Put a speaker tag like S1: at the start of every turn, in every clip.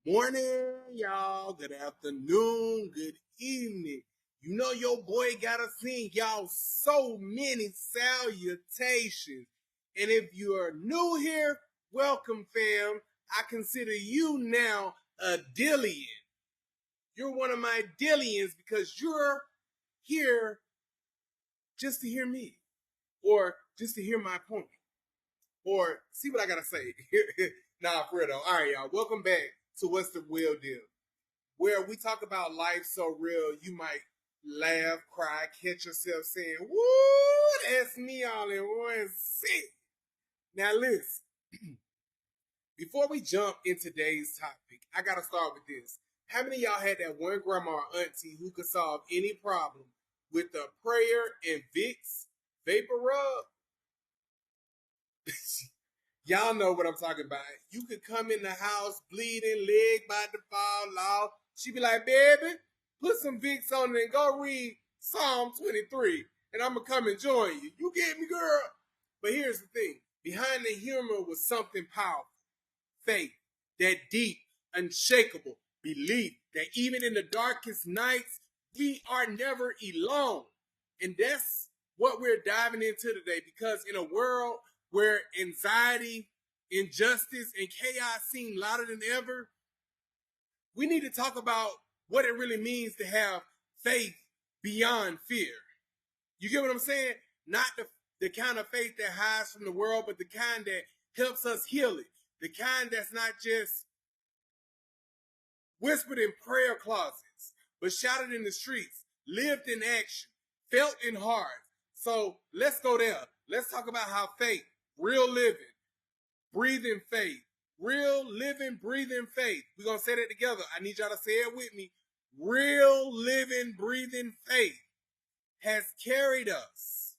S1: Morning, y'all. Good afternoon. Good evening. You know your boy gotta sing y'all so many salutations. And if you are new here, welcome, fam. I consider you now a Dillian. You're one of my Dillians because you're here just to hear me or just to hear my point or see what I gotta say. Nah, for real though. All right, y'all. Welcome back to What's the Real Deal, where we talk about life so real you might laugh, cry, catch yourself saying, "Woo, that's me all in one sit." Now listen, before we jump in today's topic, I gotta start with this. How many of y'all had that one grandma or auntie who could solve any problem with a prayer and Vicks vapor rub? Y'all know what I'm talking about. You could come in the house bleeding, leg about to fall off. She be like, "Baby, put some Vicks on it and go read Psalm 23, and I'm going to come and join you." You get me, girl? But here's the thing. Behind the humor was something powerful. Faith. That deep, unshakable belief that even in the darkest nights, we are never alone. And that's what we're diving into today, because in a world where anxiety, injustice, and chaos seem louder than ever, we need to talk about what it really means to have faith beyond fear. You get what I'm saying? Not the kind of faith that hides from the world, but the kind that helps us heal it. The kind that's not just whispered in prayer closets, but shouted in the streets, lived in action, felt in heart. So let's go there. Let's talk about how faith, real living, breathing faith, real living, breathing faith. We're going to say that together. I need y'all to say it with me. Real living, breathing faith has carried us,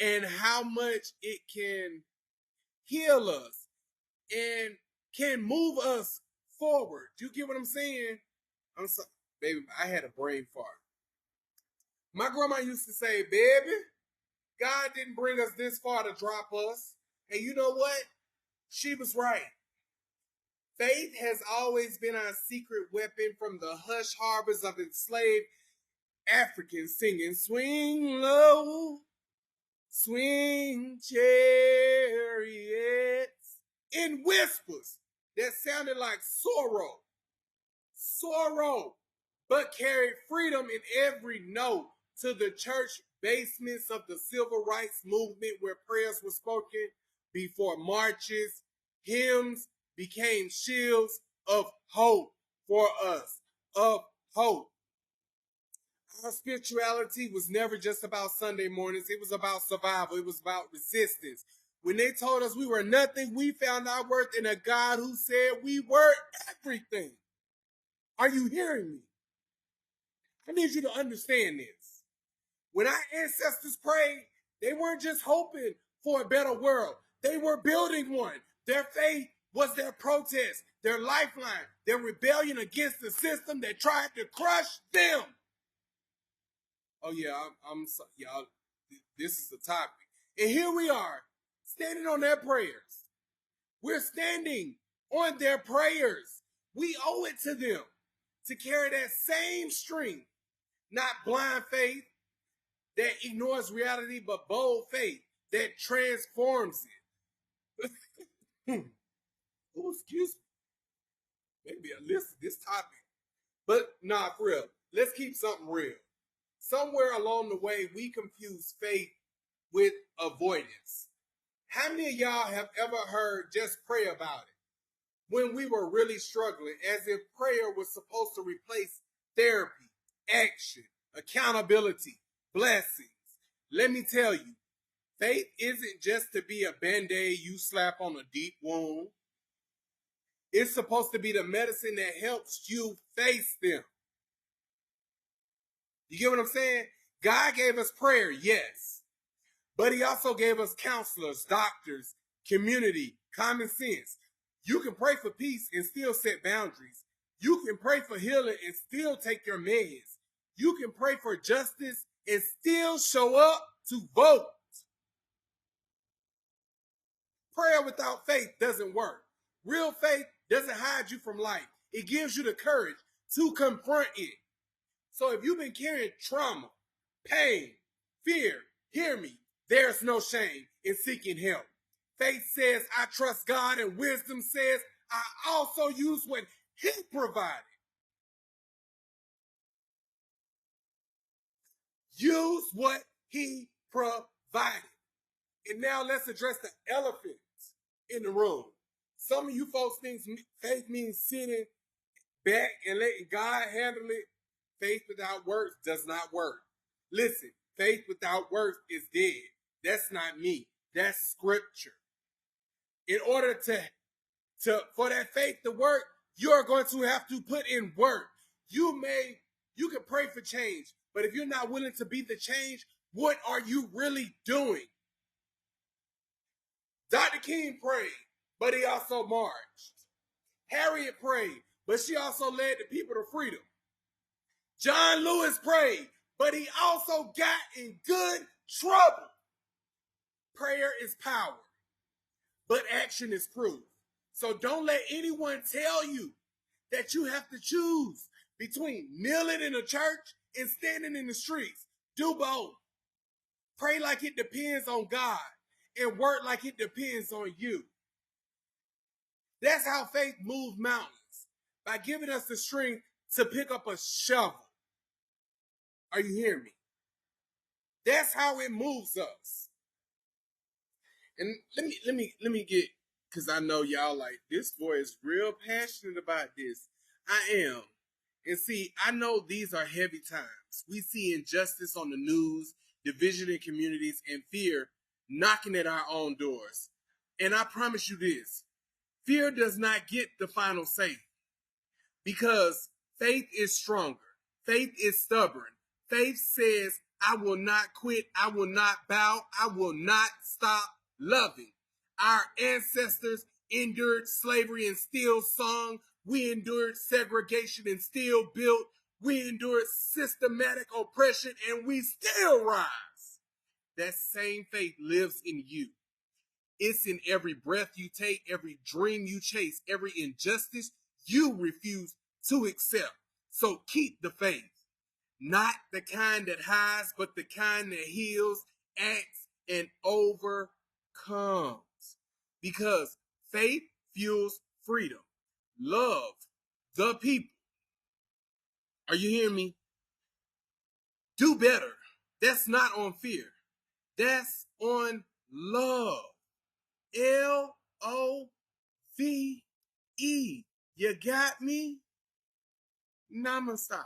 S1: and how much it can heal us and can move us forward. Do you get what I'm saying? I'm sorry, baby, I had a brain fart. My grandma used to say, "Baby, God didn't bring us this far to drop us." And you know what? She was right. Faith has always been our secret weapon, from the hush harbors of enslaved Africans singing, "Swing low, swing chariots," in whispers that sounded like sorrow, but carried freedom in every note, to the church basements of the civil rights movement, where prayers were spoken before marches. Hymns became shields of hope for us, of hope. Our spirituality was never just about Sunday mornings. It was about survival. It was about resistance. When they told us we were nothing, we found our worth in a God who said we were everything. Are you hearing me? I need you to understand this. When our ancestors prayed, they weren't just hoping for a better world. They were building one. Their faith was their protest, their lifeline, their rebellion against the system that tried to crush them. Oh yeah, I'm sorry, y'all. This is the topic. And here we are, standing on their prayers. We're standing on their prayers. We owe it to them to carry that same strength, not blind faith that ignores reality, but bold faith that transforms it. Oh, excuse me. Maybe I listen to this topic. But nah, for real. Let's keep something real. Somewhere along the way, we confuse faith with avoidance. How many of y'all have ever heard "just pray about it" when we were really struggling, as if prayer was supposed to replace therapy, action, accountability, blessings? Let me tell you, faith isn't just to be a band-aid you slap on a deep wound. It's supposed to be the medicine that helps you face them. You get what I'm saying? God gave us prayer, yes. But he also gave us counselors, doctors, community, common sense. You can pray for peace and still set boundaries. You can pray for healing and still take your meds. You can pray for justice and still show up to vote. Prayer without faith doesn't work. Real faith doesn't hide you from life. It gives you the courage to confront it. So if you've been carrying trauma, pain, fear, hear me, there's no shame in seeking help. Faith says, I trust God, and wisdom says, I also use what He provided. Use what He provided. And now let's address the elephants in the room. Some of you folks think faith means sitting back and letting God handle it. Faith without works does not work. Listen, faith without works is dead. That's not me. That's scripture. In order for that faith to work, you're going to have to put in work. You can pray for change, but if you're not willing to be the change, what are you really doing? Dr. King prayed, but he also marched. Harriet prayed, but she also led the people to freedom. John Lewis prayed, but he also got in good trouble. Prayer is power, but action is proof. So don't let anyone tell you that you have to choose between kneeling in a church and standing in the streets. Do both. Pray like it depends on God and work like it depends on you. That's how faith moves mountains, by giving us the strength to pick up a shovel. Are you hearing me? That's how it moves us. And let me get, because I know y'all like, this boy is real passionate about this. I am. And see, I know these are heavy times. We see injustice on the news, division in communities, and fear knocking at our own doors. And I promise you this, fear does not get the final say, because faith is stronger. Faith is stubborn. Faith says, I will not quit. I will not bow. I will not stop loving. Our ancestors endured slavery and still sung. We endured segregation and still built. We endured systematic oppression and we still rise. That same faith lives in you. It's in every breath you take, every dream you chase, every injustice you refuse to accept. So keep the faith. Not the kind that hides, but the kind that heals, acts, and overcomes. Because faith fuels freedom. Love the people. Are you hearing me? Do better. That's not on fear. That's on love. Love. You got me? Namaste.